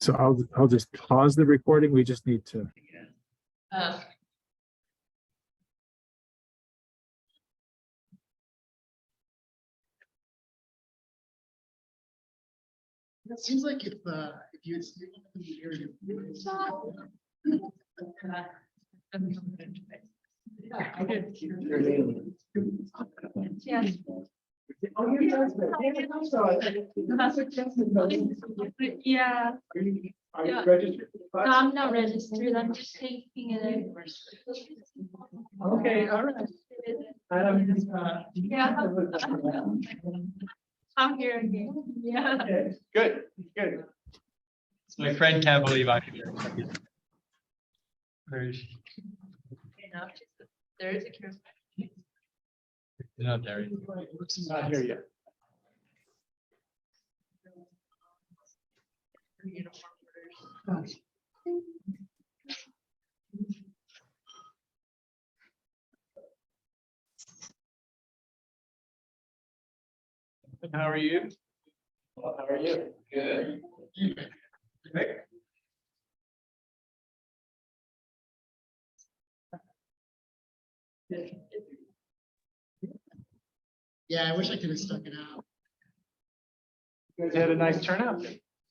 So I'll just pause the recording. We just need to. It seems like if you had stayed in the area. Yes. Oh, you're Yeah, Are you Yeah. registered? no, I'm not registered, I'm just taking it in. Okay, all right. Yeah. I'm here again, yeah. Okay, good, good. My friend can't believe I'm here. Where is she? There is a camera. Not there. Not here yet. How are you? Well, how are you? Good. Good. Yeah, I wish I could have stuck it out. You guys had a nice turnout. Yeah,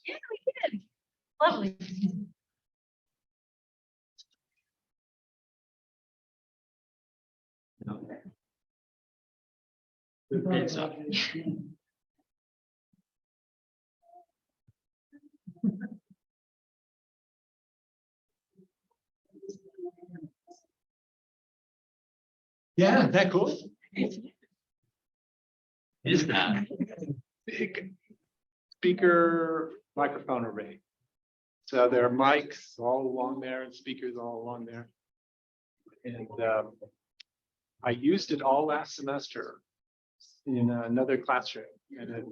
we did. Lovely. It's up. Yeah, that cool. Is that? Big speaker microphone array. So there are mics all along there and speakers all along there. And I used it all last semester in another classroom and it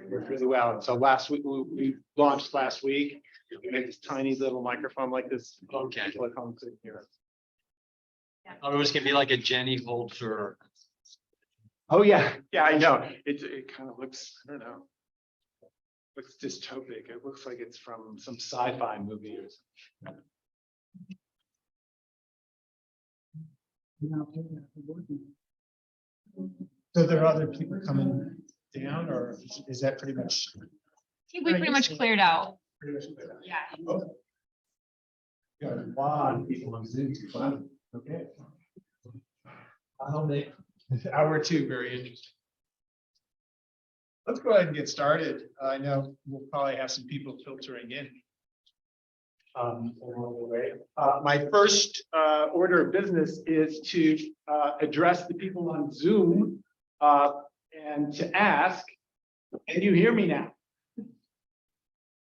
worked really well. And so last week, we launched last week. We made this tiny little microphone like this. Okay. People at home couldn't hear us. Oh, it was gonna be like a Jenny Holzer. Oh, yeah, yeah, I know. It kind of looks, I don't know. Looks dystopic. It looks like it's from some sci-fi movie or something. So there are other people coming down, or is that pretty much? I think we pretty much cleared out. pretty much clear? Yeah. Oh. Got a lot of people on Zoom. Wow, okay. I'll make hour two very interesting. Let's go ahead and get started. I know we'll probably have some people filtering in. Along the way. My first order of business is to address the people on Zoom and to ask, can you hear me now?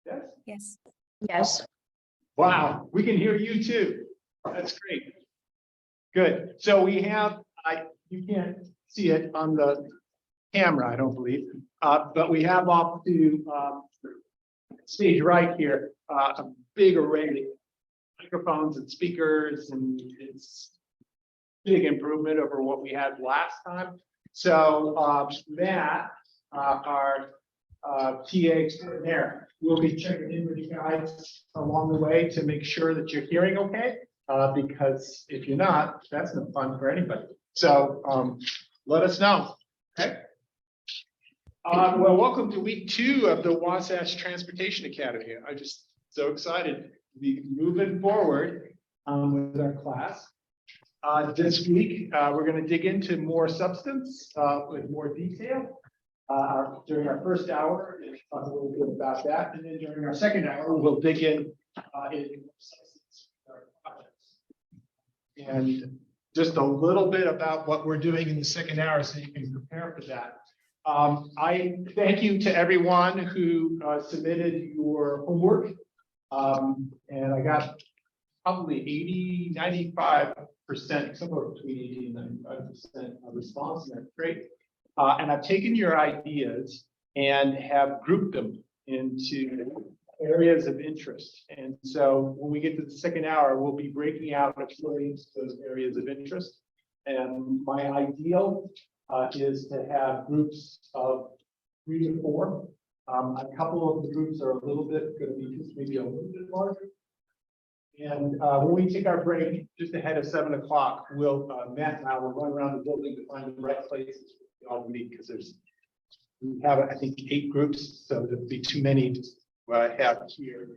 Yes? Yes. Yes. Wow, we can hear you too. That's great. Good. So we have, you can't see it on the camera, I don't believe, but we have off to stage right here, a big array of microphones and speakers, and it's big improvement over what we had last time. So Matt, our TA extraordinaire, will be checking in with you guys along the way to make sure that you're hearing okay, because if you're not, that's no fun for anybody. So let us know. Okay. Well, welcome to week 2 of the Wasatch Transportation Academy. I'm just so excited to be moving forward with our class. This week, we're going to dig into more substance with more detail. During our first hour, we'll talk a little bit about that. And then during our second hour, we'll dig in substance with our projects. And just a little bit about what we're doing in the second hour so you can prepare for that. I thank you to everyone who submitted your homework. And I got probably 95%, somewhere between 80 and 95% response, and that's great. And I've taken your ideas and have grouped them into areas of interest. And so when we get to the second hour, we'll be breaking out those areas of interest. And my ideal is to have groups of 3 to 4 A couple of the groups are a little bit, going to be just maybe a little bit larger. And when we take our break, just ahead of 7 o'clock, Matt and I will run around the building to find the right places we all meet, because we have, I think, 8 groups, so there'd be too many to have here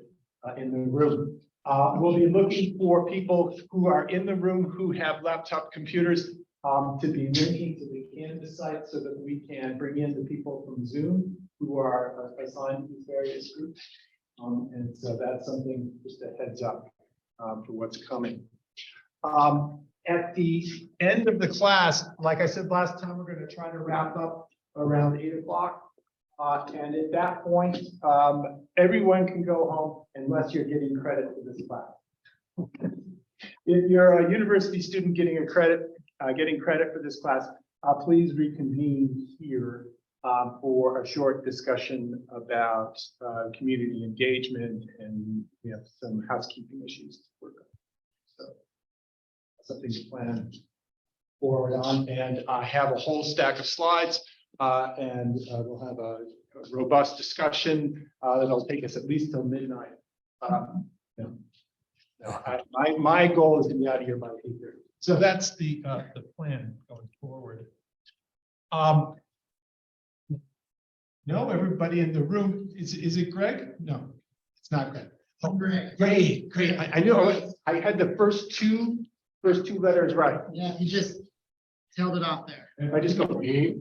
in the room. We'll be looking for people who are in the room who have laptop computers to be linking to the Canvas site so that we can bring in the people from Zoom who are assigned to these various groups. And so that's something, just a heads up for what's coming. At the end of the class, like I said last time, we're going to try to wrap up around 8 o'clock. And at that point, everyone can go home unless you're getting credit for this class. If you're a university student getting credit for this class, please reconvene here for a short discussion about community engagement, and we have some housekeeping issues to work on. So something to plan forward on, and I have a whole stack of slides, and we'll have a robust discussion that'll take us at least till midnight. My goal is to be out of here by 8:30. So that's the plan going forward. No, everybody in the room, is it Greg? No, it's not Greg. Oh, Greg. Great. I know, I had the first two letters right. Yeah, you just held it off there. And if I just go, Greg.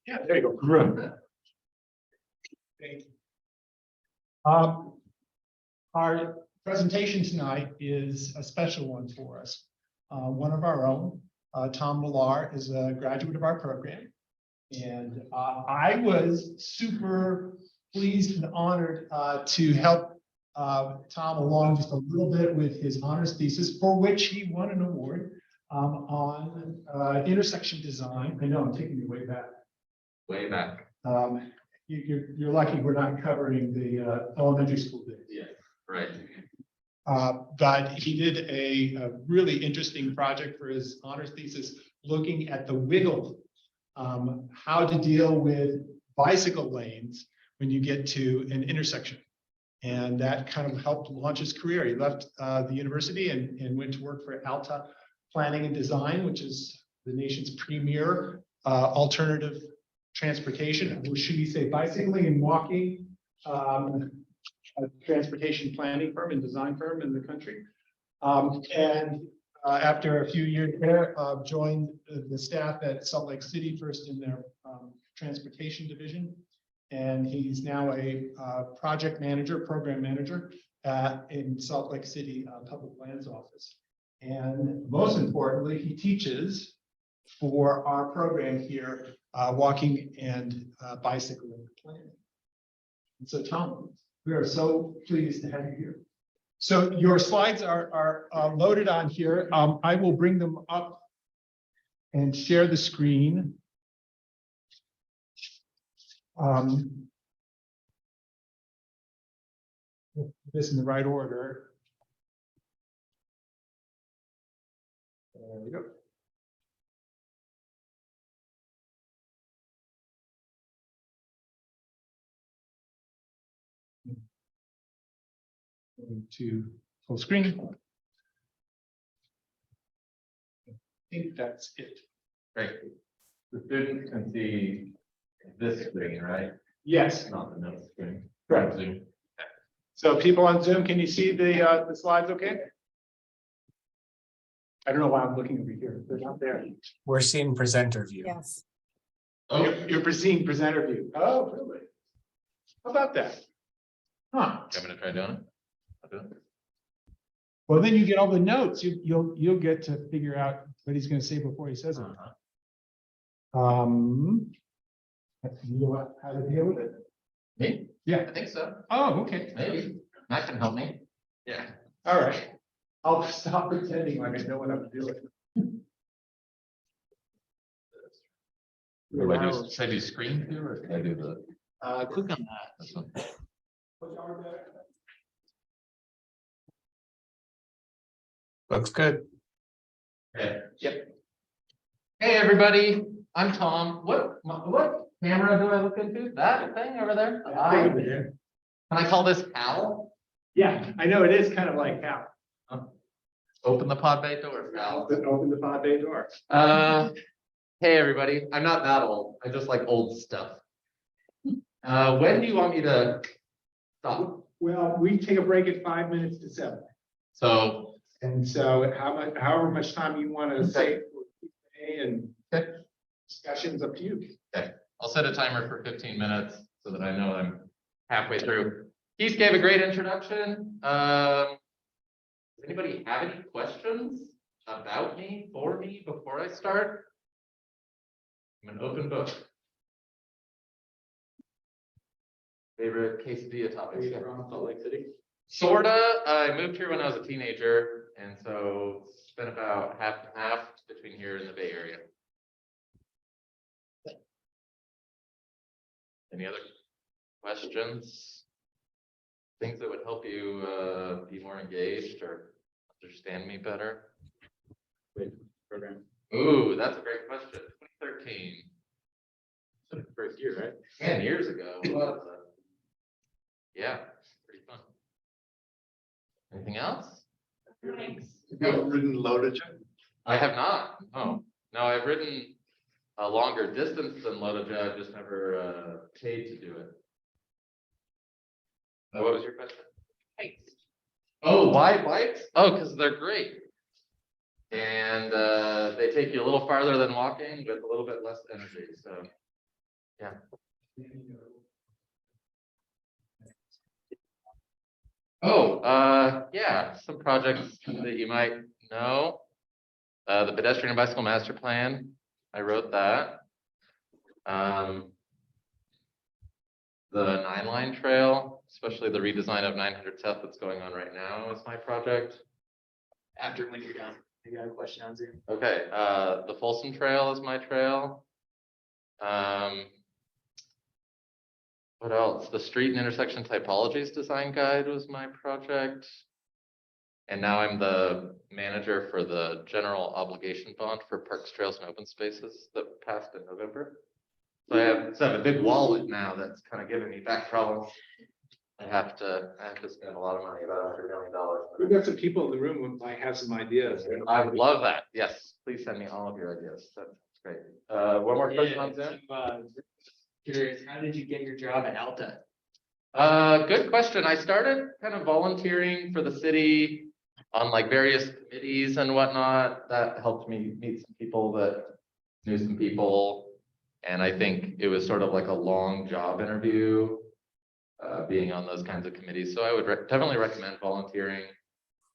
Yeah, there you go, Greg. Thank you. Our presentation tonight is a special one for us. One of our own, Tom Millar, is a graduate of our program. And I was super pleased and honored to help Tom along just a little bit with his honors thesis, for which he won an award on intersection design. I know I'm taking you way back. Way back. You're lucky we're not covering the elementary school days. Yeah, right. But he did a really interesting project for his honors thesis, looking at the wiggle, how to deal with bicycle lanes when you get to an intersection. And that kind of helped launch his career. He left the university and went to work for Alta Planning and Design, which is the nation's premier alternative transportation, or should we say bicycling and walking, a transportation planning firm and design firm in the country. After a few years there, joined the staff at Salt Lake City, first in their transportation division. And he's now a project manager, program manager in Salt Lake City Public Lands Office. And most importantly, he teaches for our program here, walking and bicycling planning. And so, Tom, we are so pleased to have you here. So your slides are loaded on here. I will bring them up and share the screen. This in the right order. There we go. Going to full screen. I think that's it. Great. The students can see this screen, right? Yes. Not the middle screen. Correct. Zoom. So people on Zoom, can you see the slides okay? I don't know why I'm looking over here. They're not there. We're seeing presenter view. Yes. Oh, You're seeing presenter view. Oh, really? How about that? Huh. I'm gonna try doing it. I'll do it. Well, then you get all the notes. You'll get to figure out what he's going to say before he says it. You know how to deal with it? Me? Yeah. I think so. Oh, okay. Maybe. Matt can help me. Yeah. All right. I'll stop pretending like I know what I'm doing. Do I do, should I do screen view or can I do the? Click on that. This one? Looks good. Okay. Yep. Hey, everybody, I'm Tom. What? camera do I look into? That thing over there? The eye? Can I call this Hal? Yeah, I know it is kind of like how. Open the pod bay door, Hal. Open the pod bay door. Hey, everybody, I'm not that old. I just like old stuff. When do you want me to stop? Well, we take a break at 5 minutes to 7. So, And so however much time you want to say for Q&A and Okay. discussions, up to you. I'll set a timer for 15 minutes so that I know I'm halfway through. Keith gave a great introduction. Does anybody have any questions about me, for me, before I start? I'm an open book. Favorite quesadilla topics? From Salt Lake City. Sorta. I moved here when I was a teenager, and so spent about half and half between here and the Bay Area. Any other questions? Things that would help you be more engaged or understand me better? Program. Ooh, that's a great question. 2013. First year, right? 10 years ago. Yeah, pretty fun. Anything else? Thanks. ridden loaded. I have not. Oh, no, I've ridden a longer distance than Lotoja. I've just never paid to do it. What was your question? Thanks. Oh, why bikes? Oh, because they're great. And they take you a little farther than walking with a little bit less energy. So, yeah. Oh, yeah, some projects that you might know. The pedestrian and bicycle master plan, I wrote that. The 9-line trail, especially the redesign of 900 South that's going on right now is my project. After when you're done, I got a question on Zoom. Okay, the Folsom Trail is my trail. What else? The street and intersection typologies design guide was my project. And now I'm the manager for the general obligation bond for parks, trails, and open spaces that passed in November. So I have a big wallet now that's kind of giving me back problems. I have to spend a lot of money, about $100 million. We've got some people in the room who might have some ideas. I would love that. Yes, please send me all of your ideas. That's great. One more question on Zoom. Curious, how did you get your job at Alta? Good question. I started kind of volunteering for the city on like various committees and whatnot. That helped me meet some people that knew some people. And I think it was sort of like a long job interview, being on those kinds of committees. So I would definitely recommend volunteering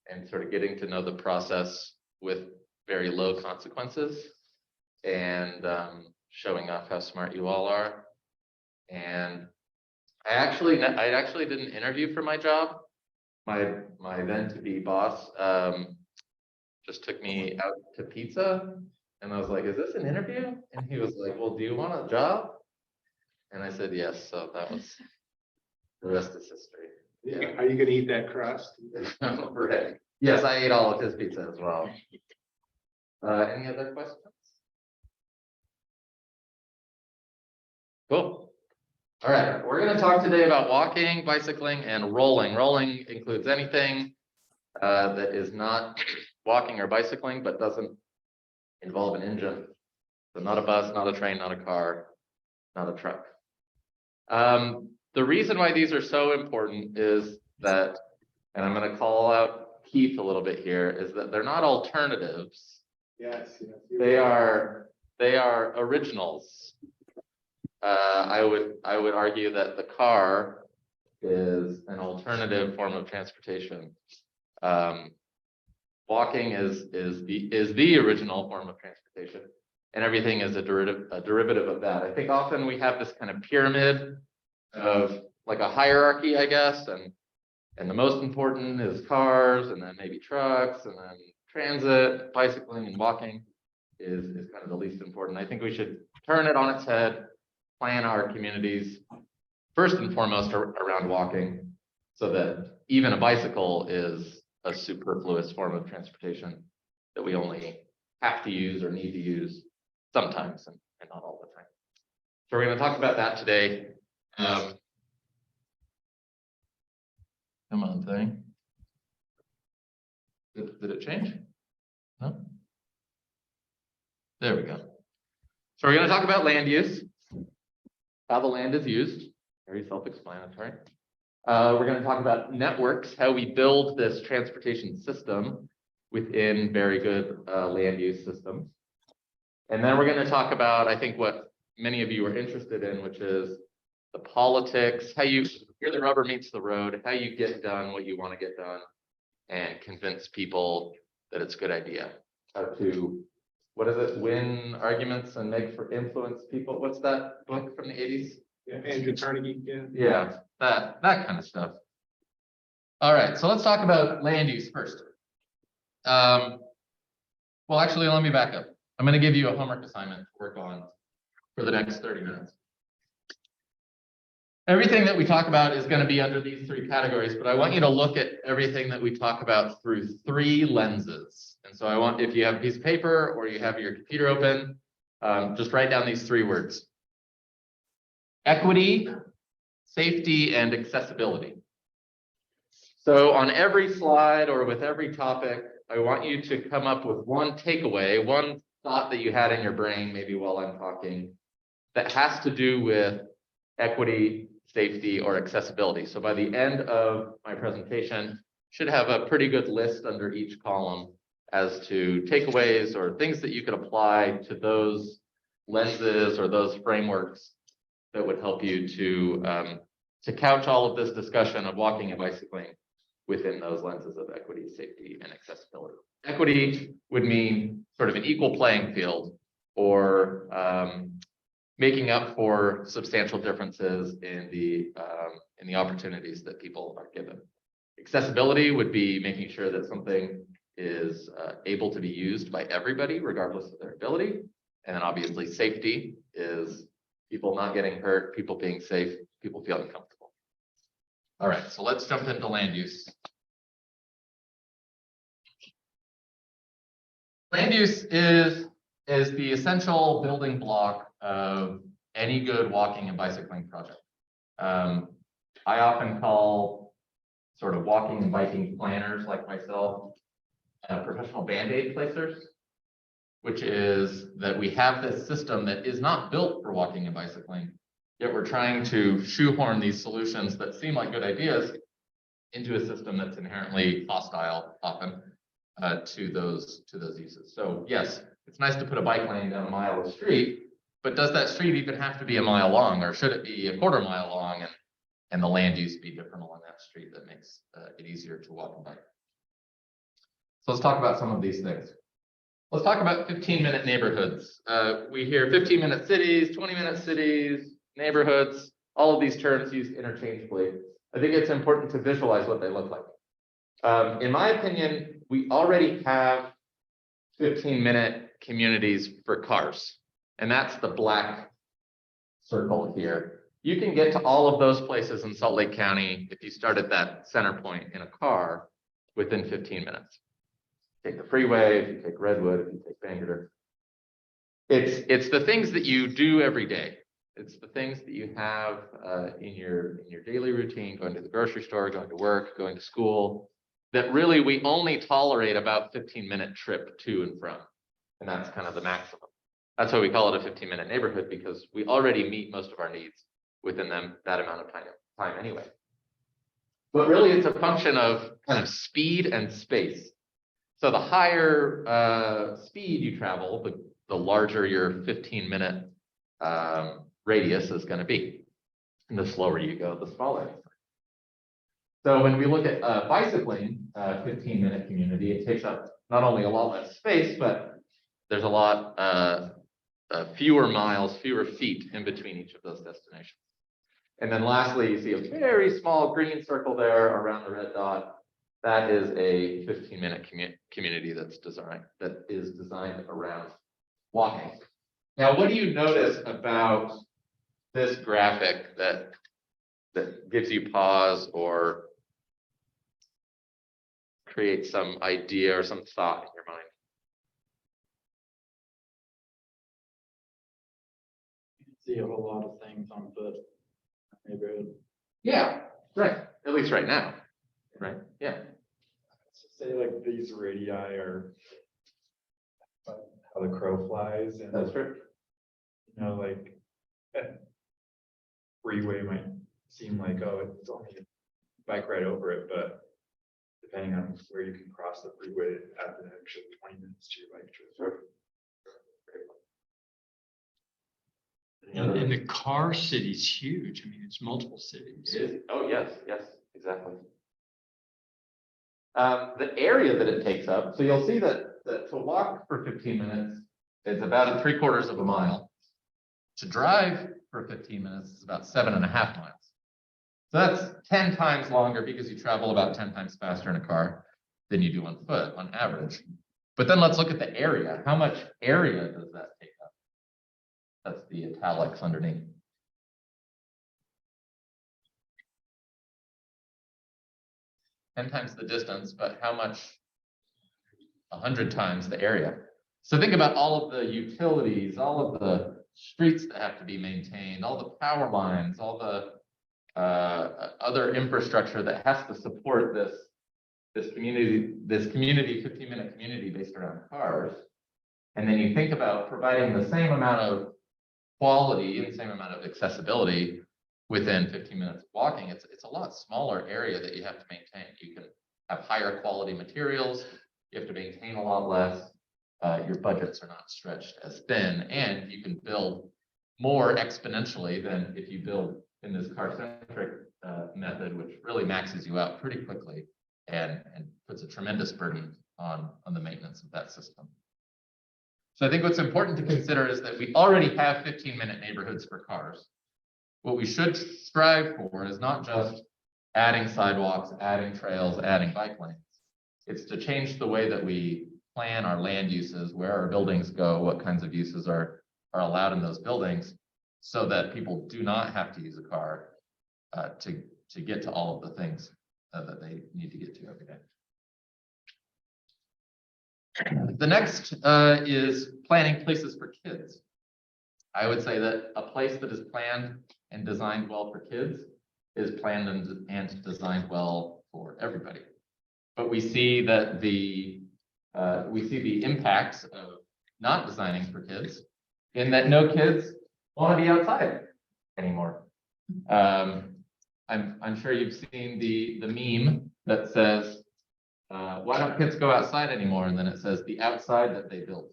and sort of getting to know the process with very low consequences and showing off how smart you all are. And I actually did an interview for my job. My then to be boss just took me out to pizza, and I was like, "Is this an interview?" And he was like, "Well, do you want a job?" And I said yes. So that was the rest is history. Yeah. Are you gonna eat that crust? Right. Yes, I ate all of his pizza as well. Any other questions? Cool. All right, we're going to talk today about walking, bicycling, and rolling. Rolling includes anything that is not walking or bicycling, but doesn't involve an engine. So not a bus, not a train, not a car, not a truck. The reason why these are so important is that, and I'm going to call out Keith a little bit here, is that they're not alternatives. Yes. They are originals. I would argue that the car is an alternative form of transportation. Walking is the original form of transportation, and everything is a derivative of that. I think often we have this kind of pyramid of like a hierarchy, I guess, and the most important is cars, and then maybe trucks, and then transit, bicycling, and walking is kind of the least important. I think we should turn it on its head, plan our communities first and foremost around walking, so that even a bicycle is a superfluous form of transportation that we only have to use or need to use sometimes and not all the time. So we're going to talk about that today. Come on, thing. Did it change? No? There we go. So we're going to talk about land use, how the land is used, very self-explanatory. We're going to talk about networks, how we build this transportation system within very good land use systems. And then we're going to talk about, I think, what many of you are interested in, which is the politics, how you, here the rubber meets the road, how you get done what you want to get done and convince people that it's a good idea. How to, what is it, win arguments and make for influence people. What's that book from the 80s? Yeah, Andrew Carnegie, yeah. Yeah, that kind of stuff. All right, so let's talk about land use first. Well, actually, let me back up. I'm going to give you a homework assignment to work on for the next 30 minutes. Everything that we talk about is going to be under these three categories, but I want you to look at everything that we talk about through three lenses. And so I want, if you have a piece of paper or you have your computer open, just write down these three words: equity, safety, and accessibility. So on every slide or with every topic, I want you to come up with one takeaway, one thought that you had in your brain, maybe while I'm talking, that has to do with equity, safety, or accessibility. So by the end of my presentation, should have a pretty good list under each column as to takeaways or things that you could apply to those lenses or those frameworks that would help you to couch all of this discussion of walking and bicycling within those lenses of equity, safety, and accessibility. Equity would mean sort of an equal playing field, or making up for substantial differences in the opportunities that people are given. Accessibility would be making sure that something is able to be used by everybody, regardless of their ability. And then obviously safety is people not getting hurt, people being safe, people feeling comfortable. All right, so let's jump into land use. Land use is the essential building block of any good walking and bicycling project. I often call sort of walking and biking planners like myself professional Band-Aid placers, which is that we have this system that is not built for walking and bicycling, yet we're trying to shoehorn these solutions that seem like good ideas into a system that's inherently hostile often to those uses. So yes, it's nice to put a bike lane down a mile of street, but does that street even have to be a mile long, or should it be a quarter mile long and the land use be different along that street that makes it easier to walk and bike? So let's talk about some of these things. Let's talk about 15-minute neighborhoods. We hear 15-minute cities, 20-minute cities, neighborhoods, all of these terms used interchangeably. I think it's important to visualize what they look like. In my opinion, we already have 15-minute communities for cars, and that's the black circle here. You can get to all of those places in Salt Lake County if you start at that center point in a car within 15 minutes. Take the freeway, if you take Redwood, if you take Bangor. It's the things that you do every day. It's the things that you have in your daily routine, going to the grocery store, going to work, going to school, that really we only tolerate about 15-minute trip to and from. And that's kind of the maximum. That's why we call it a 15-minute neighborhood, because we already meet most of our needs within that amount of time anyway. But really it's a function of kind of speed and space. So the higher speed you travel, the larger your 15-minute radius is going to be. And the slower you go, the smaller. So when we look at bicycling, 15-minute community, it takes up not only a lot less space, but there's a lot fewer miles, fewer feet in between each of those destinations. And then lastly, you see a very small green circle there around the red dot. That is a 15-minute community that is designed around walking. Now, what do you notice about this graphic that gives you pause or creates some idea or some thought in your mind? see a whole lot of things on foot. Neighborhood. Yeah, right, at least right now, right, yeah. Say like these radii are how the crow flies and, That's true. you know, like a freeway might seem like, oh, it's only a bike ride over it, but depending on where you can cross the freeway, it adds an extra 20 minutes to your bike trip. And the car city's huge. I mean, it's multiple cities. It is, oh, yes, yes, exactly. The area that it takes up, so you'll see that to walk for 15 minutes is about 3/4 of a mile. To drive for 15 minutes is about 7.5 miles. So that's 10 times longer because you travel about 10 times faster in a car than you do on foot on average. But then let's look at the area. How much area does that take up? That's the italics underneath. Ten times the distance, but how much? 100 times the area. So think about all of the utilities, all of the streets that have to be maintained, all the power lines, all the other infrastructure that has to support this community 15-minute community based around cars. And then you think about providing the same amount of quality and the same amount of accessibility within 15 minutes of walking. It's a lot smaller area that you have to maintain. You can have higher quality materials. You have to maintain a lot less. Your budgets are not stretched as thin, and you can build more exponentially than if you build in this car-centric method, which really maxes you out pretty quickly and puts a tremendous burden on the maintenance of that system. So I think what's important to consider is that we already have 15-minute neighborhoods for cars. What we should strive for is not just adding sidewalks, adding trails, adding bike lanes. It's to change the way that we plan our land uses, where our buildings go, what kinds of uses are allowed in those buildings, so that people do not have to use a car to get to all of the things that they need to get to every day. The next is planning places for kids. I would say that a place that is planned and designed well for kids is planned and designed well for everybody. But we see that the impacts of not designing for kids in that no kids want to be outside anymore. I'm sure you've seen the meme that says, why don't kids go outside anymore? And then it says the outside that they built.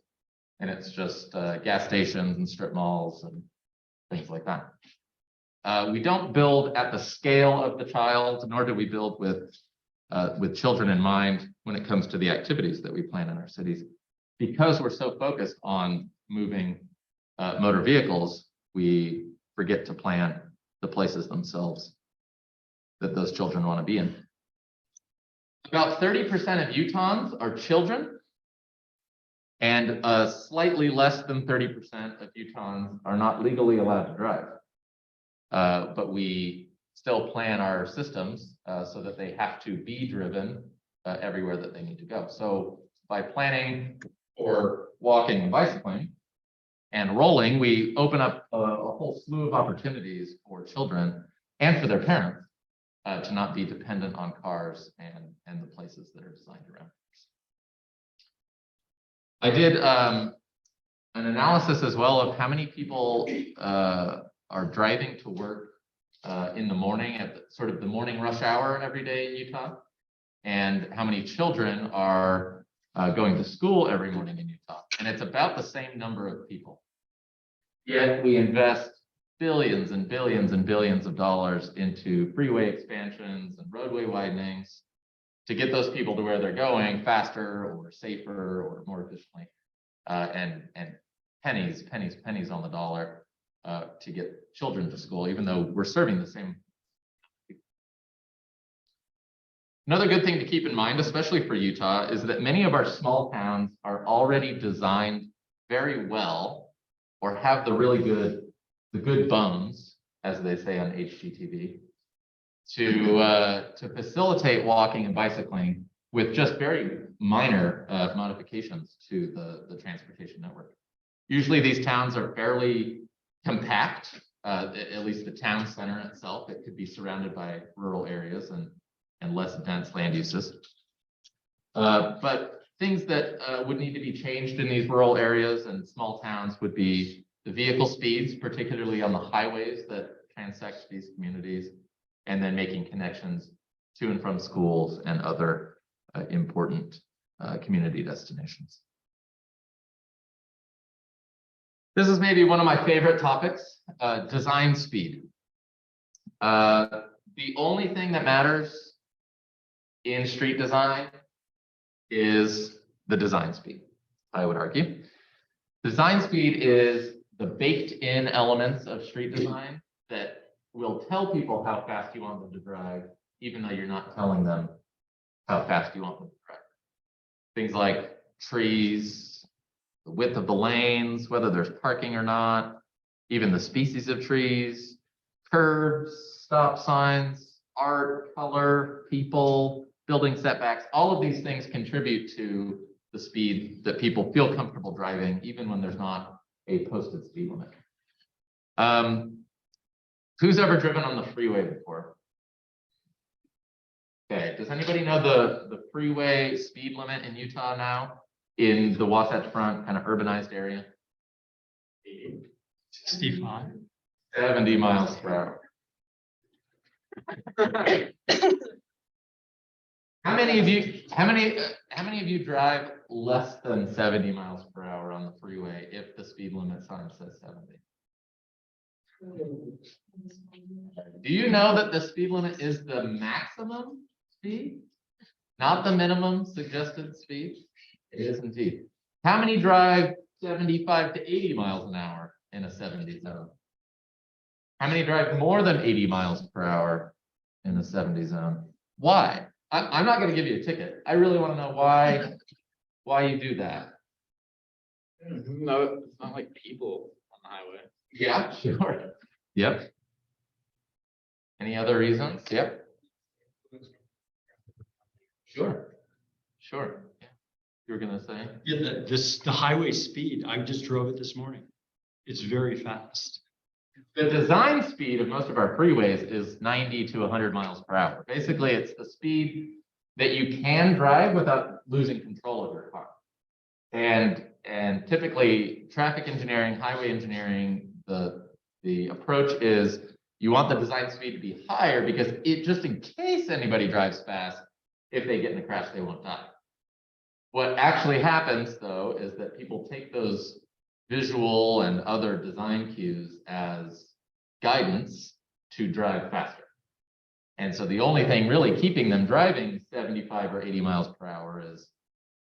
And it's just gas stations and strip malls and things like that. We don't build at the scale of the child, nor do we build with children in mind when it comes to the activities that we plan in our cities. Because we're so focused on moving motor vehicles, we forget to plan the places themselves that those children want to be in. About 30% of Utahns are children, and slightly less than 30% of Utahns are not legally allowed to drive. But we still plan our systems so that they have to be driven everywhere that they need to go. So by planning for walking and bicycling and rolling, we open up a whole slew of opportunities for children and for their parents to not be dependent on cars and the places that are designed around. I did an analysis as well of how many people are driving to work in the morning at sort of the morning rush hour every day in Utah, and how many children are going to school every morning in Utah. And it's about the same number of people. Yet we invest billions and billions and billions of dollars into freeway expansions and roadway widenings to get those people to where they're going faster or safer or more efficiently, and pennies on the dollar to get children to school, even though we're serving the same. Another good thing to keep in mind, especially for Utah, is that many of our small towns are already designed very well, or have the good bones, as they say on HGTV, to facilitate walking and bicycling with just very minor modifications to the transportation network. Usually these towns are fairly compact, at least the town center itself. It could be surrounded by rural areas and less dense land uses. But things that would need to be changed in these rural areas and small towns would be the vehicle speeds, particularly on the highways that transect these communities, and then making connections to and from schools and other important community destinations. This is maybe one of my favorite topics, design speed. The only thing that matters in street design is the design speed, I would argue. Design speed is the baked-in elements of street design that will tell people how fast you want them to drive, even though you're not telling them how fast you want them to drive. Things like trees, the width of the lanes, whether there's parking or not, even the species of trees, curbs, stop signs, art, color, people, building setbacks, all of these things contribute to the speed that people feel comfortable driving, even when there's not a posted speed limit. Who's ever driven on the freeway before? Okay, does anybody know the freeway speed limit in Utah now in the Wasatch Front kind of urbanized area? 65. 70 miles per hour. How many of you drive less than 70 miles per hour on the freeway if the speed limit sign says 70? Do you know that the speed limit is the maximum speed, not the minimum suggested speed? It is indeed. How many drive 75 to 80 miles an hour in a 70 zone? How many drive more than 80 miles per hour in a 70 zone? Why? I'm not going to give you a ticket. I really want to know why you do that. No, it's not like people on the highway. Yeah, sure. Yep. Any other reasons? Yep. Sure. Sure. Yeah. You were gonna say? Yeah, the highway speed, I just drove it this morning. It's very fast. The design speed of most of our freeways is 90 to 100 miles per hour. Basically, it's the speed that you can drive without losing control of your car. And typically, traffic engineering, highway engineering, the approach is you want the design speed to be higher because it just in case anybody drives fast, if they get in a crash, they won't die. What actually happens, though, is that people take those visual and other design cues as guidance to drive faster. And so the only thing really keeping them driving 75 or 80 miles per hour is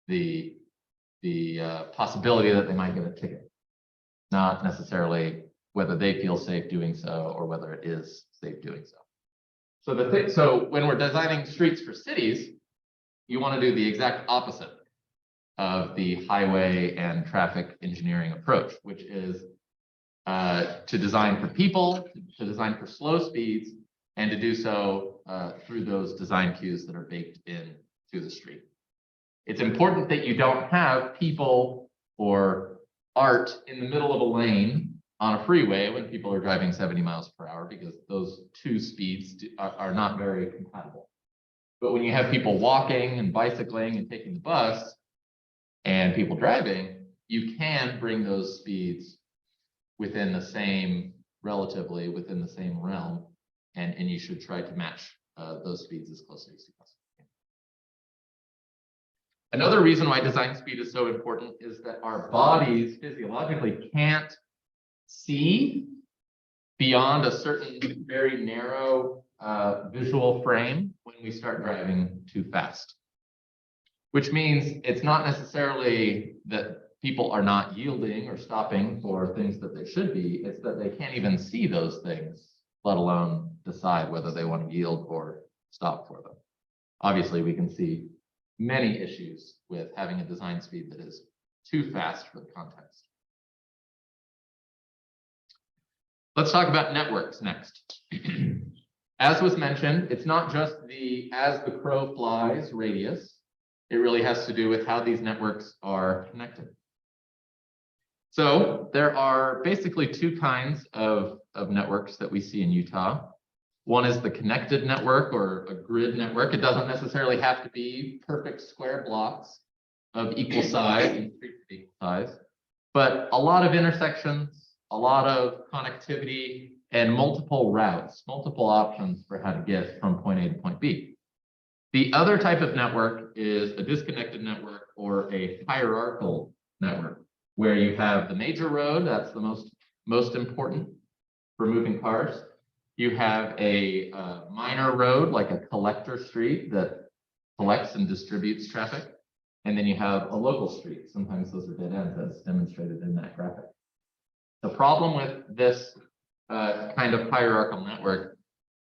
the possibility that they might get a ticket, not necessarily whether they feel safe doing so or whether it is safe doing so. So when we're designing streets for cities, you want to do the exact opposite of the highway and traffic engineering approach, which is to design for people, to design for slow speeds, and to do so through those design cues that are baked in to the street. It's important that you don't have people or art in the middle of a lane on a freeway when people are driving 70 miles per hour, because those two speeds are not very compatible. But when you have people walking and bicycling and taking the bus and people driving, you can bring those speeds within the same, relatively within the same realm, and you should try to match those speeds as closely as you possibly can. Another reason why design speed is so important is that our bodies physiologically can't see beyond a certain very narrow visual frame when we start driving too fast. Which means it's not necessarily that people are not yielding or stopping for things that they should be, it's that they can't even see those things, let alone decide whether they want to yield or stop for them. Obviously, we can see many issues with having a design speed that is too fast for the context. Let's talk about networks next. As was mentioned, it's not just the as the crow flies radius. It really has to do with how these networks are connected. So there are basically two kinds of networks that we see in Utah. One is the connected network or a grid network. It doesn't necessarily have to be perfect square blocks of equal size and streets of equal size, but a lot of intersections, a lot of connectivity, and multiple routes, multiple options for how to get from point A to point B. The other type of network is a disconnected network or a hierarchical network, where you have the major road, that's the most important for moving cars. You have a minor road, like a collector street that collects and distributes traffic. And then you have a local street. Sometimes those are dead ends, as demonstrated in that graphic. The problem with this kind of hierarchical network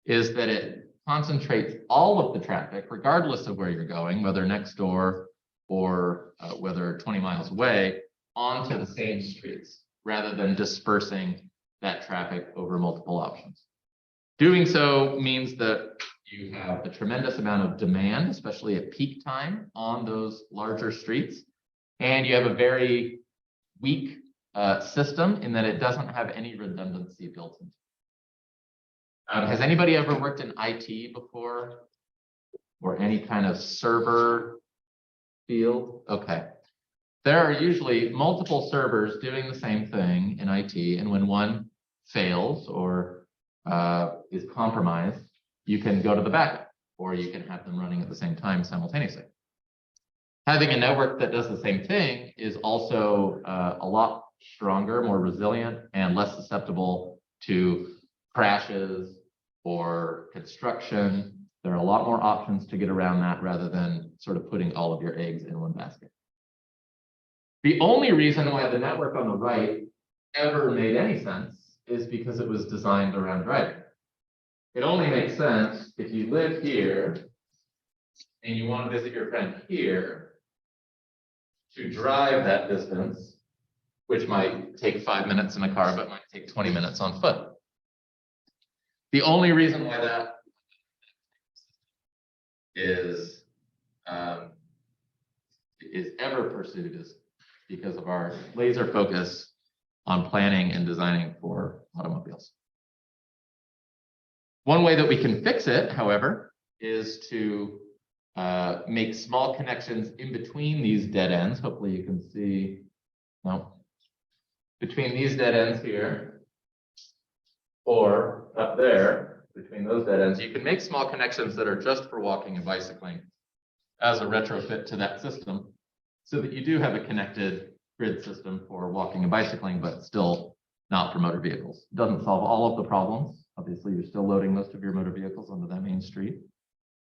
is that it concentrates all of the traffic, regardless of where you're going, whether next door or whether 20 miles away, onto the same streets, rather than dispersing that traffic over multiple options. Doing so means that you have a tremendous amount of demand, especially at peak time on those larger streets. And you have a very weak system in that it doesn't have any redundancy built into it. Has anybody ever worked in IT before? Or any kind of server field? Okay. There are usually multiple servers doing the same thing in IT, and when one fails or is compromised, you can go to the backup, or you can have them running at the same time simultaneously. Having a network that does the same thing is also a lot stronger, more resilient, and less susceptible to crashes or construction. There are a lot more options to get around that rather than sort of putting all of your eggs in one basket. The only reason why the network on the right ever made any sense is because it was designed around driving. It only makes sense if you live here and you want to visit your friend here to drive that distance, which might take 5 minutes in a car, but might take 20 minutes on foot. The only reason why that is ever pursued is because of our laser focus on planning and designing for automobiles. One way that we can fix it, however, is to make small connections in between these dead ends. Hopefully you can see, no, between these dead ends here, or up there, between those dead ends, you can make small connections that are just for walking and bicycling as a retrofit to that system, so that you do have a connected grid system for walking and bicycling, but still not for motor vehicles. It doesn't solve all of the problems. Obviously, you're still loading most of your motor vehicles onto that main street,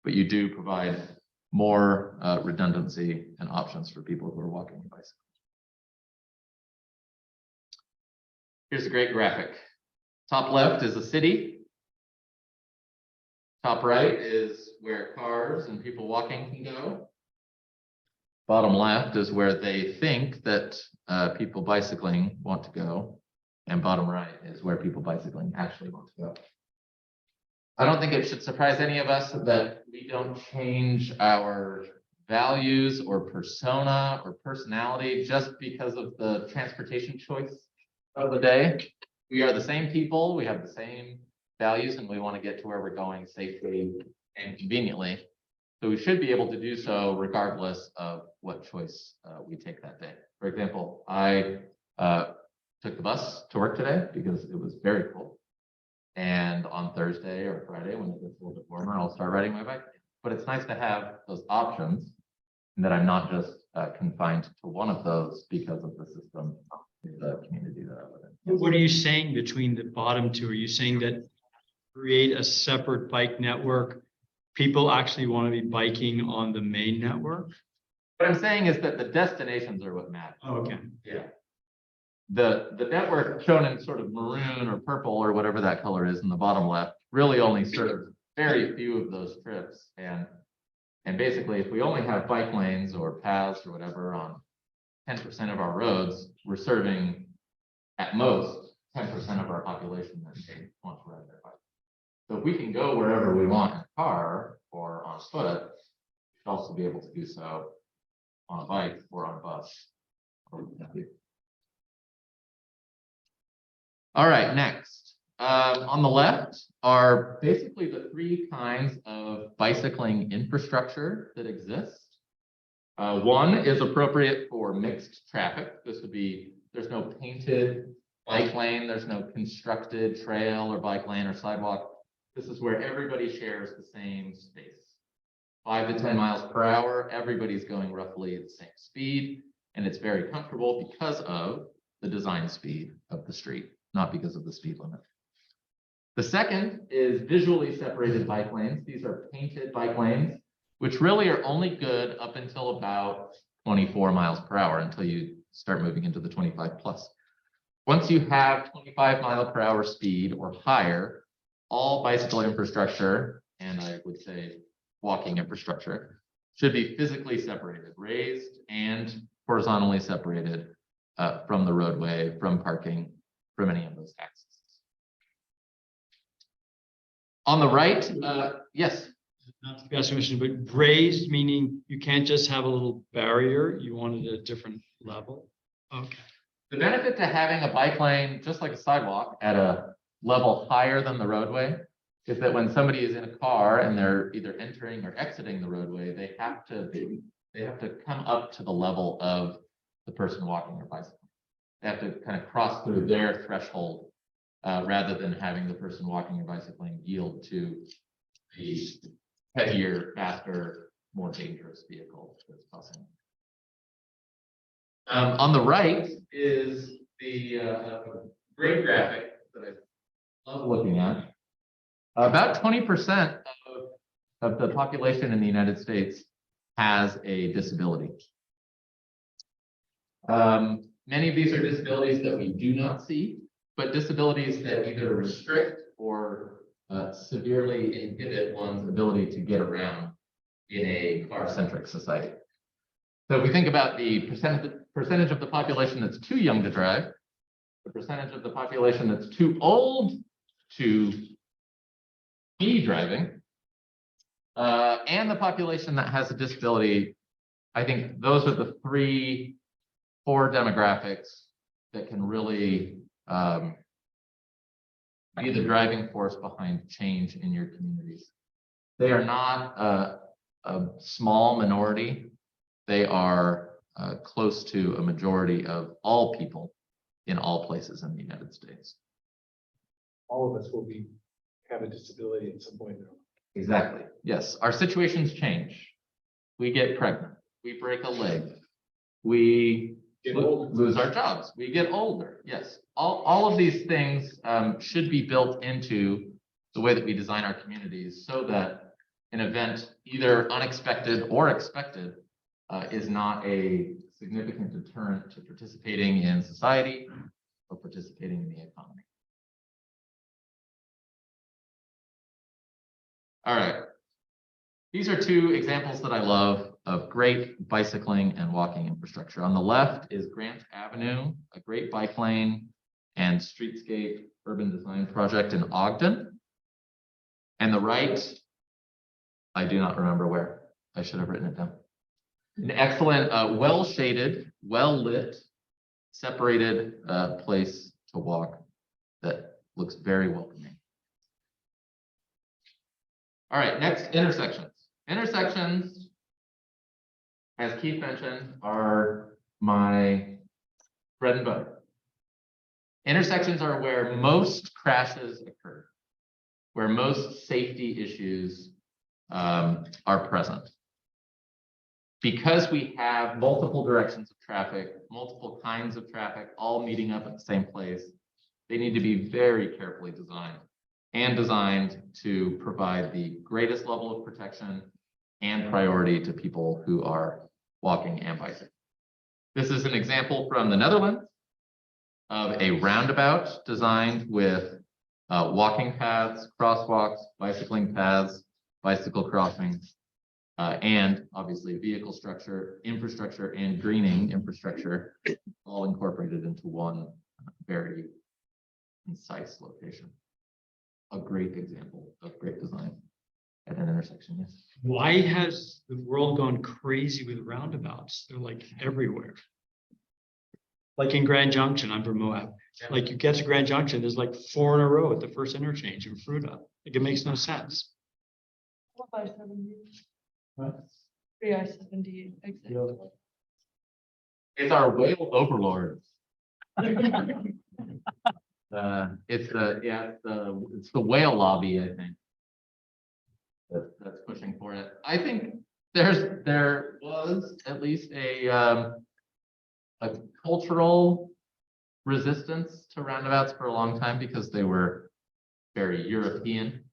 but you do provide more redundancy and options for people who are walking and bicycling. Here's a great graphic. Top left is a city. Top right is where cars and people walking can go. Bottom left is where they think that people bicycling want to go. And bottom right is where people bicycling actually want to go. I don't think it should surprise any of us that we don't change our values or persona or personality just because of the transportation choice of the day. We are the same people, we have the same values, and we want to get to where we're going safely and conveniently. So we should be able to do so regardless of what choice we take that day. For example, I took the bus to work today because it was very cold. And on Thursday or Friday, when it gets a little bit warmer, I'll start riding my bike. But it's nice to have those options, and that I'm not just confined to one of those because of the system, the community that I live in. What are you saying between the bottom two? Are you saying that create a separate bike network? People actually want to be biking on the main network? What I'm saying is that the destinations are what matter. Oh, okay. Yeah. The network shown in sort of maroon or purple or whatever that color is in the bottom left really only serves very few of those trips. And basically, if we only have bike lanes or paths or whatever on 10% of our roads, we're serving at most 10% of our population that wants to ride their bike. So if we can go wherever we want in a car or on foot, we should also be able to do so on a bike or on a bus. All right, next. On the left are basically the three kinds of bicycling infrastructure that exist. One is appropriate for mixed traffic. This would be, there's no painted bike lane, there's no constructed trail or bike lane or sidewalk. This is where everybody shares the same space. 5 to 10 miles per hour, everybody's going roughly at the same speed, and it's very comfortable because of the design speed of the street, not because of the speed limit. The second is visually separated bike lanes. These are painted bike lanes, which really are only good up until about 24 miles per hour until you start moving into the 25 plus. Once you have 25 mile per hour speed or higher, all bicycle infrastructure, and I would say walking infrastructure, should be physically separated, raised and horizontally separated from the roadway, from parking, from any of those accesses. On the right, yes. Not to be asking a question, but raised, meaning you can't just have a little barrier, you want it at a different level? Okay. The benefit to having a bike lane, just like a sidewalk, at a level higher than the roadway is that when somebody is in a car and they're either entering or exiting the roadway, they have to come up to the level of the person walking or bicycling. They have to kind of cross through their threshold rather than having the person walking or bicycling yield to the heavier, faster, more dangerous vehicle that's passing. On the right is the great graphic that I love looking at. About 20% of the population in the United States has a disability. Many of these are disabilities that we do not see, but disabilities that either restrict or severely inhibit one's ability to get around in a car-centric society. So if we think about the percentage of the population that's too young to drive, the percentage of the population that's too old to be driving, and the population that has a disability, I think those are the four demographics that can really be the driving force behind change in your communities. They are not a small minority. They are close to a majority of all people in all places in the United States. All of us will have a disability at some point. Exactly. Yes. Our situations change. We get pregnant. We break a leg. We lose our jobs. We get older. Yes. All of these things should be built into the way that we design our communities so that an event, either unexpected or expected, is not a significant deterrent to participating in society or participating in the economy. All right. These are two examples that I love of great bicycling and walking infrastructure. On the left is Grant Avenue, a great bike lane and streetscape urban design project in Ogden. And the right, I do not remember where. I should have written it down. An excellent, well-shaded, well-lit, separated place to walk that looks very welcoming. All right, next, intersections. Intersections, as Keith mentioned, are my bread and butter. Intersections are where most crashes occur, where most safety issues are present. Because we have multiple directions of traffic, multiple kinds of traffic, all meeting up at the same place, they need to be very carefully designed and designed to provide the greatest level of protection and priority to people who are walking and bicycling. This is an example from the Netherlands of a roundabout designed with walking paths, crosswalks, bicycling paths, bicycle crossings, and obviously vehicle structure, infrastructure, and greening infrastructure, all incorporated into one very concise location. A great example of great design at an intersection, yes. Why has the world gone crazy with roundabouts? They're like everywhere. Like in Grand Junction, I'm from Moab. Like you get to Grand Junction, there's like 4 in a row at the first interchange in Fruta. Like it makes no sense. It's our whale overlords. It's the whale lobby, I think. That's pushing for it. I think there was at least a cultural resistance to roundabouts for a long time because they were very European.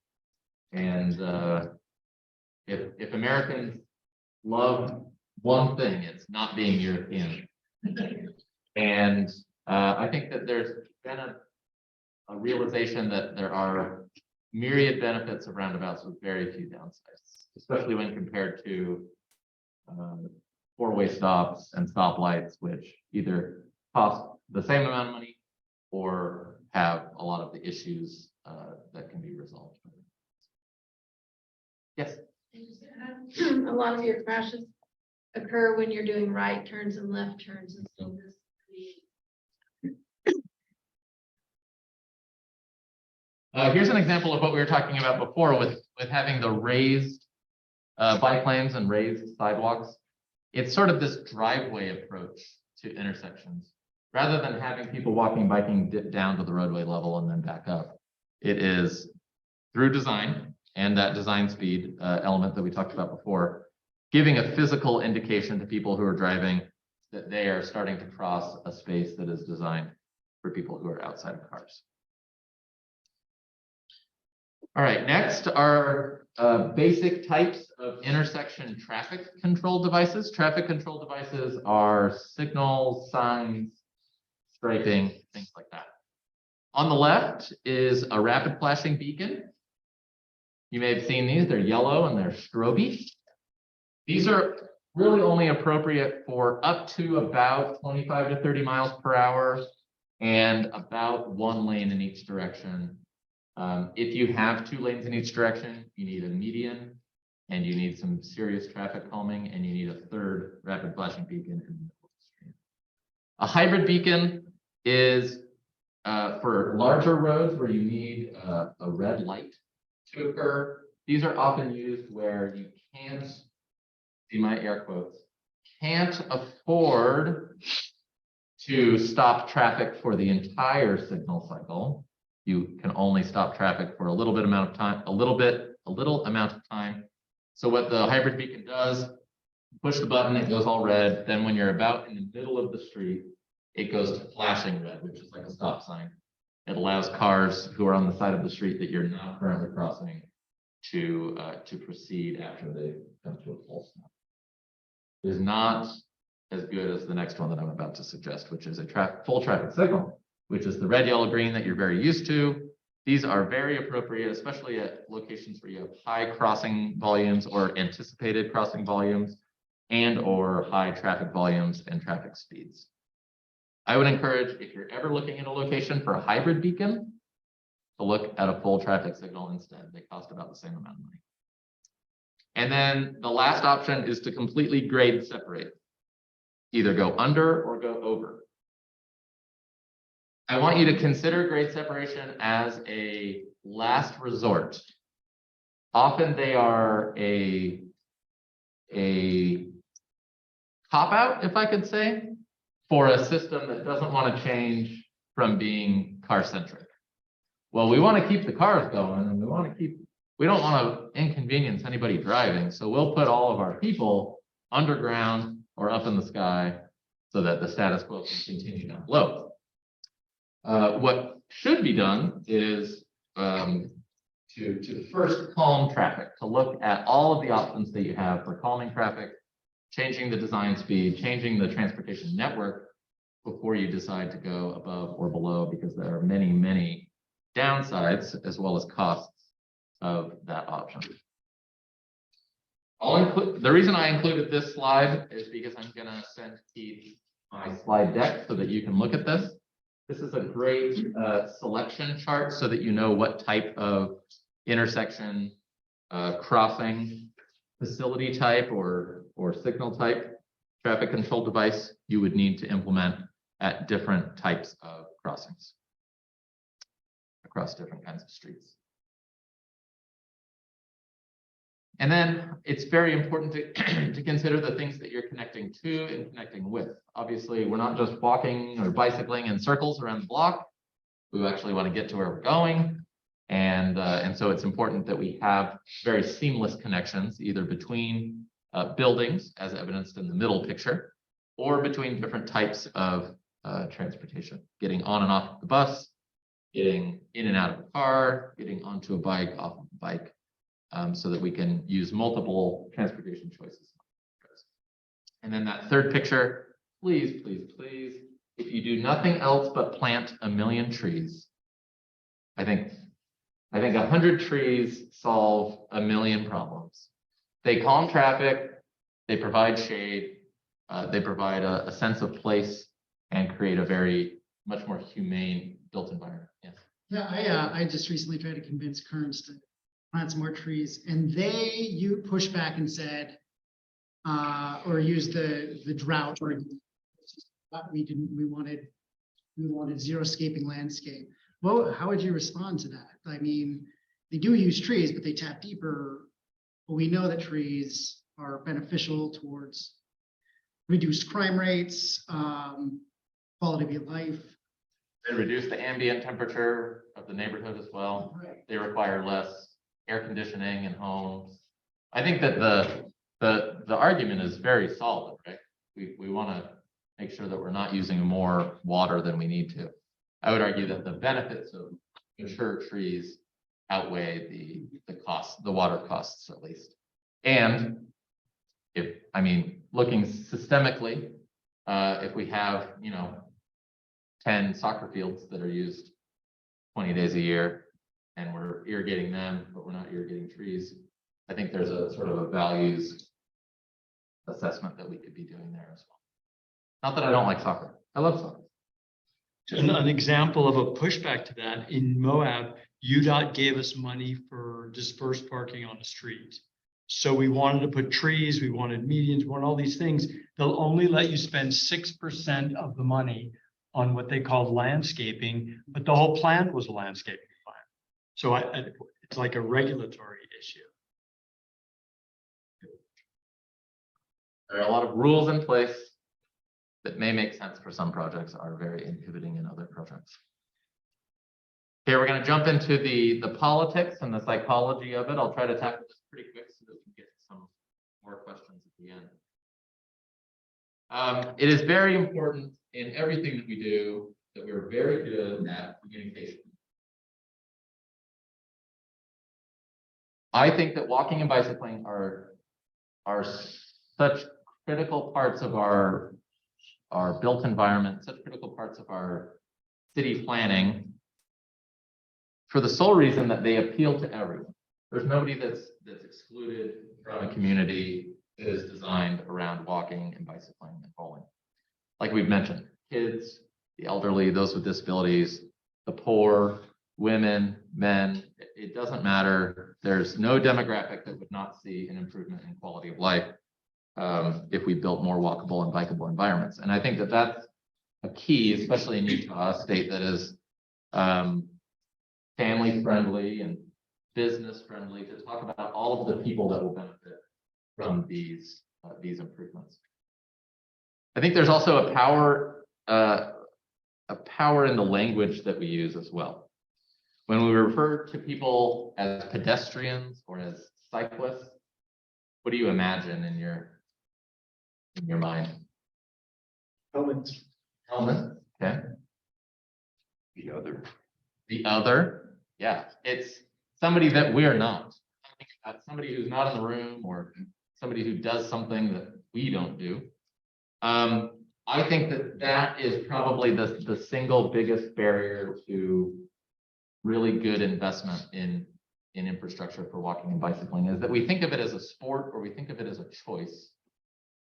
And if Americans love one thing, it's not being European. And I think that there's been a realization that there are myriad benefits of roundabouts with very few downsides, especially when compared to four-way stops and stoplights, which either cost the same amount of money or have a lot of the issues that can be resolved. Yes. A lot of your crashes occur when you're doing right turns and left turns, and so this. Here's an example of what we were talking about before with having the raised bike lanes and raised sidewalks. It's sort of this driveway approach to intersections. Rather than having people walking, biking down to the roadway level and then back up, it is through design and that design speed element that we talked about before, giving a physical indication to people who are driving that they are starting to cross a space that is designed for people who are outside of cars. All right, next are basic types of intersection traffic control devices. Traffic control devices are signals, signs, striping, things like that. On the left is a rapid flashing beacon. You may have seen these, they're yellow and they're stroby. These are really only appropriate for up to about 25 to 30 miles per hour and about 1 lane in each direction. If you have 2 lanes in each direction, you need a median and you need some serious traffic calming and you need a 3rd rapid flashing beacon in the middle of the street. A hybrid beacon is for larger roads where you need a red light to occur. These are often used where you can't, see my air quotes, can't afford to stop traffic for the entire signal cycle. You can only stop traffic for a little amount of time. So what the hybrid beacon does, push the button, it goes all red. Then when you're about in the middle of the street, it goes to flashing red, which is like a stop sign. It allows cars who are on the side of the street that you're not currently crossing to proceed after they come to a full stop. It is not as good as the next one that I'm about to suggest, which is a full traffic signal, which is the red, yellow, green that you're very used to. These are very appropriate, especially at locations where you have high crossing volumes or anticipated crossing volumes and or high traffic volumes and traffic speeds. I would encourage, if you're ever looking at a location for a hybrid beacon, to look at a full traffic signal instead. They cost about the same amount of money. And then the last option is to completely grade separate. Either go under or go over. I want you to consider grade separation as a last resort. Often they are a cop-out, if I could say, for a system that doesn't want to change from being car-centric. Well, we want to keep the cars going and we don't want to inconvenience anybody driving. So we'll put all of our people underground or up in the sky so that the status quo can continue down below. What should be done is to first calm traffic, to look at all of the options that you have for calming traffic, changing the design speed, changing the transportation network before you decide to go above or below, because there are many, many downsides as well as costs of that option. The reason I included this slide is because I'm going to send Keith my slide deck so that you can look at this. This is a great selection chart so that you know what type of intersection crossing facility type or signal type traffic control device you would need to implement at different types of crossings across different kinds of streets. And then it's very important to, to consider the things that you're connecting to and connecting with. Obviously, we're not just walking or bicycling in circles around the block. We actually want to get to where we're going. And so it's important that we have very seamless connections, either between buildings, as evidenced in the middle picture, or between different types of transportation, getting on and off the bus, getting in and out of a car, getting onto a bike, off of a bike, so that we can use multiple transportation choices. And then that third picture, please, please, please, if you do nothing else but plant 1 million trees, I think 100 trees solve 1 million problems. They calm traffic, they provide shade, they provide a sense of place and create a much more humane built environment. Yes. Yeah, I just recently tried to convince Kearns to plant some more trees, and you pushed back and said, or used the drought, or we wanted xeriscaping landscape. Well, how would you respond to that? I mean, they do use trees, but they tap deeper. But we know that trees are beneficial towards reduced crime rates, quality of life. They reduce the ambient temperature of the neighborhood as well. Right. They require less air conditioning in homes. I think that the argument is very solid, right? We want to make sure that we're not using more water than we need to. I would argue that the benefits of mature trees outweigh the costs, the water costs at least. And looking systemically, if we have, 10 soccer fields that are used 20 days a year and we're irrigating them, but we're not irrigating trees, I think there's a sort of a values assessment that we could be doing there as well. Not that I don't like soccer. I love soccer. An example of a pushback to that, in Moab, UDOT gave us money for dispersed parking on the street. So we wanted to put trees, we wanted medians, we wanted all these things. They'll only let you spend 6% of the money on what they called landscaping, but the whole plan was a landscaping plan. So it's like a regulatory issue. There are a lot of rules in place that may make sense for some projects, are very inhibiting in other projects. Okay, we're going to jump into the politics and the psychology of it. I'll try to tackle this pretty quick so that we can get some more questions at the end. It is very important in everything that we do that we're very good at communication. I think that walking and bicycling are such critical parts of our built environment, such critical parts of our city planning, for the sole reason that they appeal to everyone. There's nobody that's excluded from a community that is designed around walking and bicycling and bowling. Like we've mentioned, kids, the elderly, those with disabilities, the poor, women, men, it doesn't matter. There's no demographic that would not see an improvement in quality of life if we built more walkable and bikeable environments. And I think that that's a key, especially in Utah, a state that is family friendly and business friendly, to talk about all of the people that will benefit from these improvements. I think there's also a power in the language that we use as well. When we refer to people as pedestrians or as cyclists, what do you imagine in your mind? Helmets. Helmet, okay. The other, yeah, it's somebody that we're not. Somebody who's not in the room, or somebody who does something that we don't do. I think that is probably the single biggest barrier to really good investment in infrastructure for walking and bicycling, is that we think of it as a sport, or we think of it as a choice,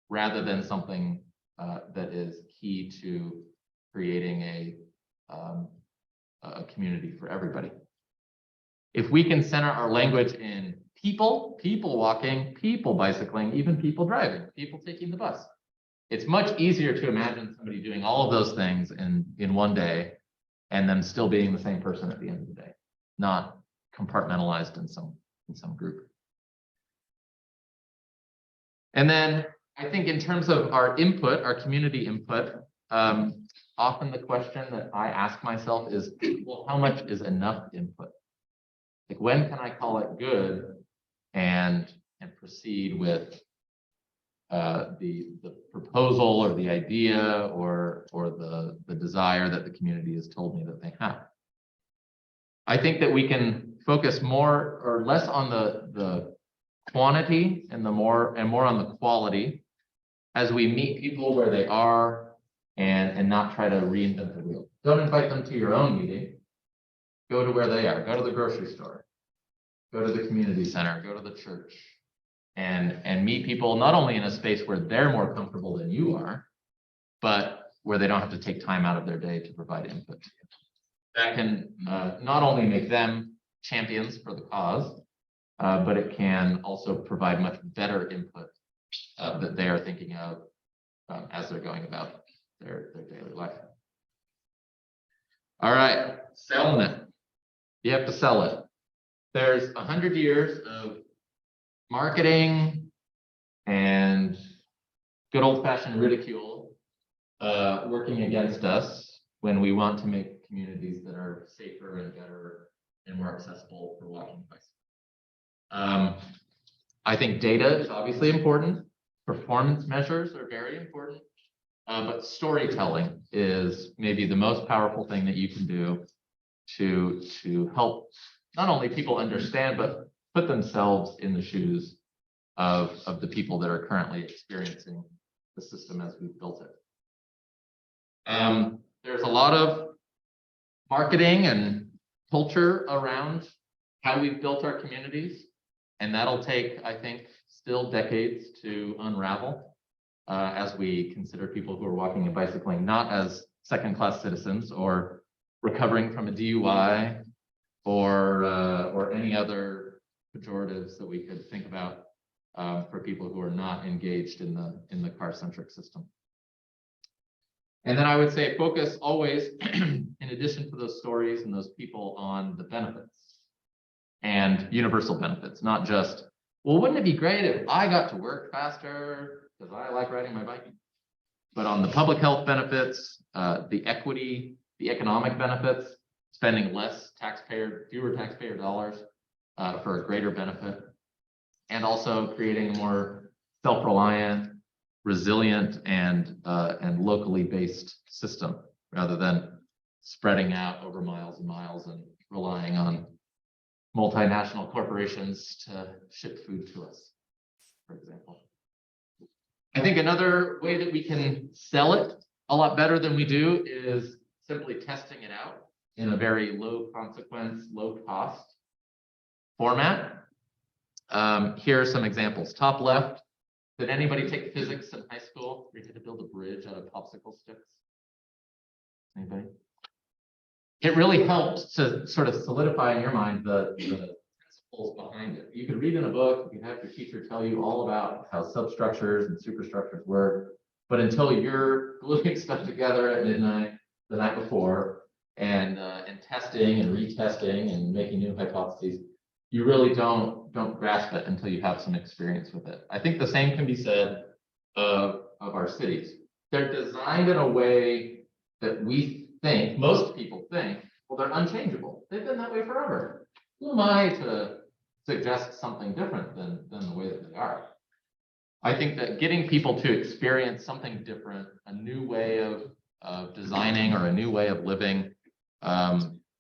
rather than something that is key to creating a community for everybody. If we can center our language in people walking, people bicycling, even people driving, people taking the bus, it's much easier to imagine somebody doing all of those things in one day and them still being the same person at the end of the day, not compartmentalized in some group. And then I think in terms of our input, our community input, often the question that I ask myself is, well, how much is enough input? Like, when can I call it good and proceed with the proposal or the idea or the desire that the community has told me that they have? I think that we can focus more or less on the quantity and more on the quality as we meet people where they are and not try to reinvent the wheel. Don't invite them to your own meeting. Go to where they are. Go to the grocery store. Go to the community center. Go to the church. And meet people not only in a space where they're more comfortable than you are, but where they don't have to take time out of their day to provide input. That can not only make them champions for the cause, but it can also provide much better input that they are thinking of as they're going about their daily life. All right, selling it. You have to sell it. There's 100 years of marketing and good old-fashioned ridicule working against us when we want to make communities that are safer and better and more accessible for walking bicycles. I think data is obviously important. Performance measures are very important, but storytelling is maybe the most powerful thing that you can do to help not only people understand, but put themselves in the shoes of the people that are currently experiencing the system as we've built it. There's a lot of marketing and culture around how we've built our communities, and that'll take, I think, still decades to unravel as we consider people who are walking and bicycling not as second-class citizens or recovering from a DUI or any other pejoratives that we could think about for people who are not engaged in the car-centric system. And then I would say focus always, in addition to those stories and those people, on the benefits and universal benefits, not just, well, wouldn't it be great if I got to work faster because I like riding my bike, but on the public health benefits, the equity, the economic benefits, spending fewer taxpayer dollars for a greater benefit, and also creating a more self-reliant, resilient, and locally based system rather than spreading out over miles and miles and relying on multinational corporations to ship food to us, for example. I think another way that we can sell it a lot better than we do is simply testing it out in a very low consequence, low cost format. Here are some examples. Top left, did anybody take physics in high school? We had to build a bridge out of popsicle sticks. Anybody? It really helped to sort of solidify in your mind the principles behind it. You could read in a book, you could have your teacher tell you all about how substructures and superstructures work, but until you're gluing stuff together at midnight the night before and testing and retesting and making new hypotheses, you really don't grasp it until you have some experience with it. I think the same can be said of our cities. They're designed in a way that we think, most people think, well, they're unchangeable. They've been that way forever. Who am I to suggest something different than the way that they are? I think that getting people to experience something different, a new way of designing or a new way of living,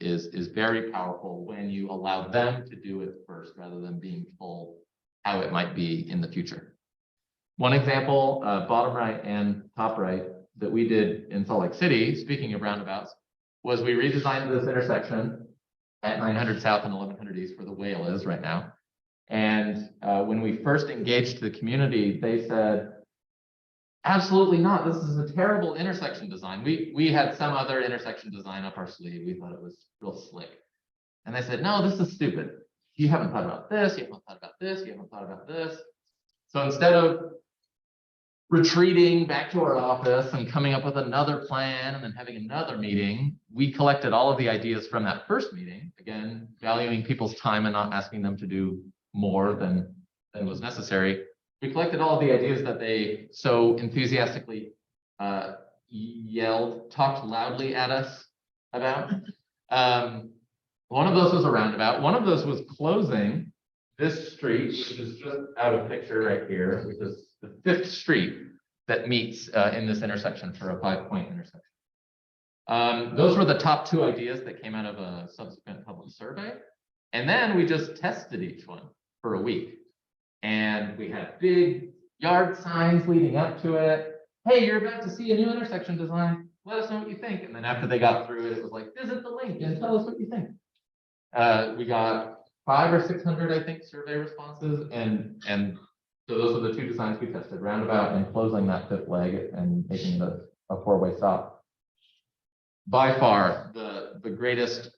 is very powerful when you allow them to do it first rather than being told how it might be in the future. One example, bottom right and top right, that we did in Salt Lake City, speaking of roundabouts, was we redesigned this intersection at 900 South and 1100 East, where the whale is right now. And when we first engaged the community, they said, absolutely not. This is a terrible intersection design. We had some other intersection design up our sleeve. We thought it was real slick. And they said, no, this is stupid. You haven't thought about this. You haven't thought about this. You haven't thought about this. So instead of retreating back to our office and coming up with another plan and then having another meeting, we collected all of the ideas from that first meeting, again, valuing people's time and not asking them to do more than was necessary. We collected all of the ideas that they so enthusiastically talked loudly at us about. One of those was a roundabout. One of those was closing this street, which is just out of picture right here, which is the 5th street that meets in this intersection for a 5-point intersection. Those were the top 2 ideas that came out of a subsequent public survey. And then we just tested each one for a week. And we had big yard signs leading up to it. Hey, you're about to see a new intersection design. Let us know what you think. And then after they got through it, it was like, visit the link and tell us what you think. We got 500 or 600, I think, survey responses. And so those are the 2 designs we tested, roundabout and closing that 5th leg and making it a 4-way stop. By far, the greatest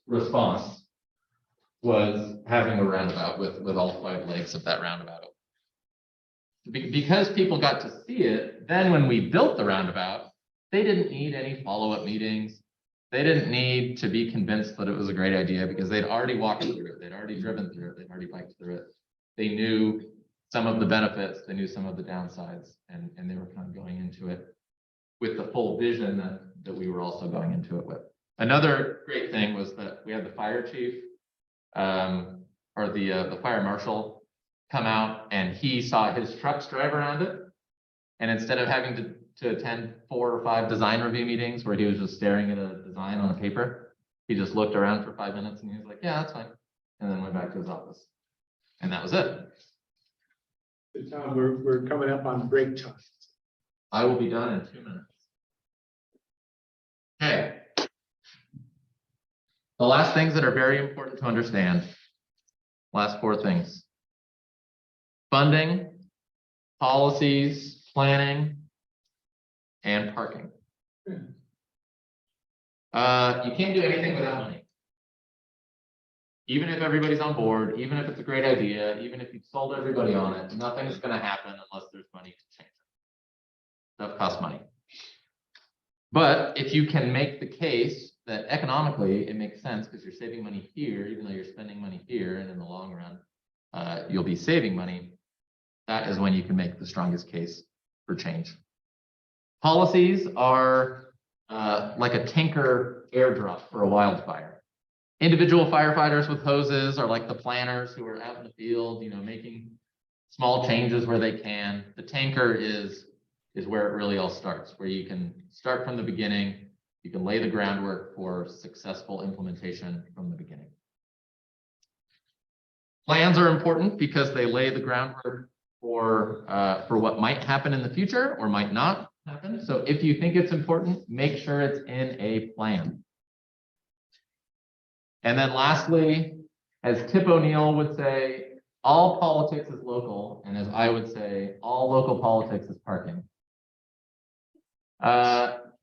response was having a roundabout with all 5 legs of that roundabout. Because people got to see it, then when we built the roundabout, they didn't need any follow-up meetings. They didn't need to be convinced that it was a great idea because they'd already walked through it. They'd already driven through it. They'd already biked through it. They knew some of the benefits. They knew some of the downsides, and they were kind of going into it with the full vision that we were also going into it with. Another great thing was that we had the fire chief or the fire marshal come out, and he saw his trucks drive around it. And instead of having to attend 4 or 5 design review meetings where he was just staring at a design on a paper, he just looked around for 5 minutes and he was like, yeah, that's fine. And then went back to his office. And that was it. So Tom, we're coming up on break time. I will be done in 2 minutes. Okay. The last things that are very important to understand. Last 4 things. Funding, policies, planning, and parking. You can't do anything without money. Even if everybody's on board, even if it's a great idea, even if you've sold everybody on it, nothing's going to happen unless there's money to change it. Stuff costs money. But if you can make the case that economically it makes sense because you're saving money here, even though you're spending money here, and in the long run, you'll be saving money, that is when you can make the strongest case for change. Policies are like a tanker airdrop for a wildfire. Individual firefighters with hoses are like the planners who are out in the field, making small changes where they can. The tanker is where it really all starts, where you can start from the beginning. You can lay the groundwork for successful implementation from the beginning. Plans are important because they lay the groundwork for what might happen in the future or might not happen. So if you think it's important, make sure it's in a plan. And then lastly, as Tip O'Neill would say, all politics is local. And as I would say, all local politics is parking.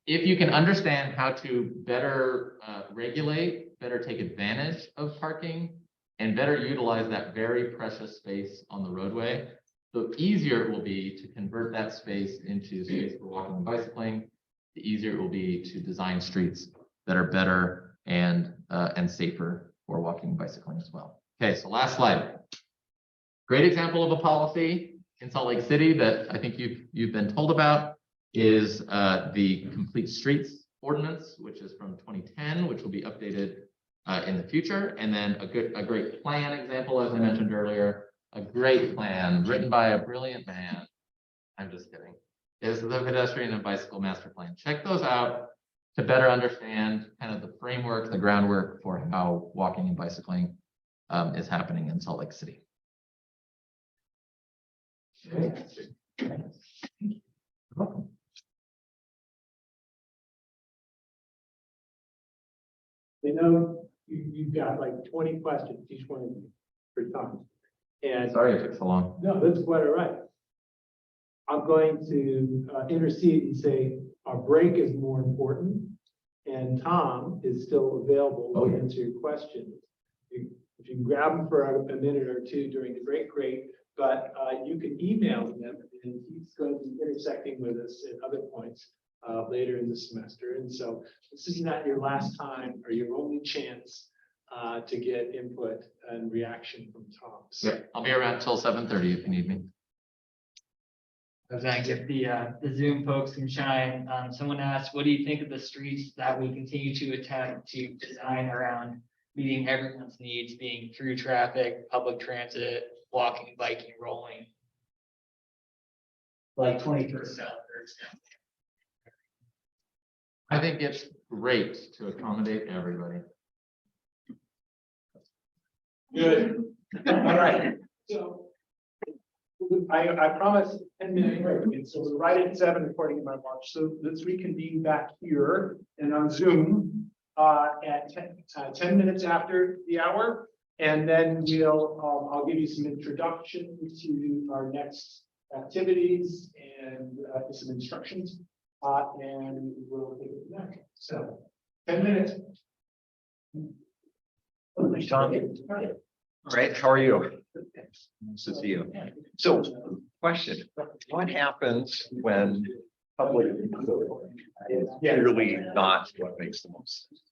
If you can understand how to better regulate, better take advantage of parking, and better utilize that very precious space on the roadway, the easier it will be to convert that space into space for walking and bicycling, the easier it will be to design streets that are better and safer for walking and bicycling as well. Okay, so last slide. Great example of a policy in Salt Lake City that I think you've been told about is the Complete Streets Ordinance, which is from 2010, which will be updated in the future. And then a great plan example, as I mentioned earlier, a great plan written by a brilliant man. I'm just kidding. Is the Pedestrian and Bicycle Master Plan. Check those out to better understand kind of the framework, the groundwork for how walking and bicycling is happening in Salt Lake City. Okay. You're welcome. You've got like 20 questions, each one of you for Tom. And Sorry it took so long. no, that's quite all right. I'm going to intercede and say our break is more important, and Tom is still available to answer your questions. If you can grab him for a minute or two during the break, great. but you can email him, and he's going to be intersecting with us at other points later in the semester. And so this is not your last time or your only chance to get input and reaction from Tom. So Yeah, I'll be around till 7:30 if you need me. Thanks. If the Zoom folks can shine, someone asked, what do you think of the streets that we continue to attempt to design around meeting everyone's needs, being through traffic, public transit, walking, biking, rolling? Like 21st South, for example. I think it's great to accommodate everybody. good. All right. So I promised 10-minute break, and so we're right at 7 according to my watch. So let's reconvene back here and on Zoom at 10 minutes after the hour. And then I'll give you some introduction to our next activities and some instructions. And we'll take it from there. So 10 minutes. Tom. All right, how are you? Nice to see you. So, question, what happens when public is clearly not what makes the most sense?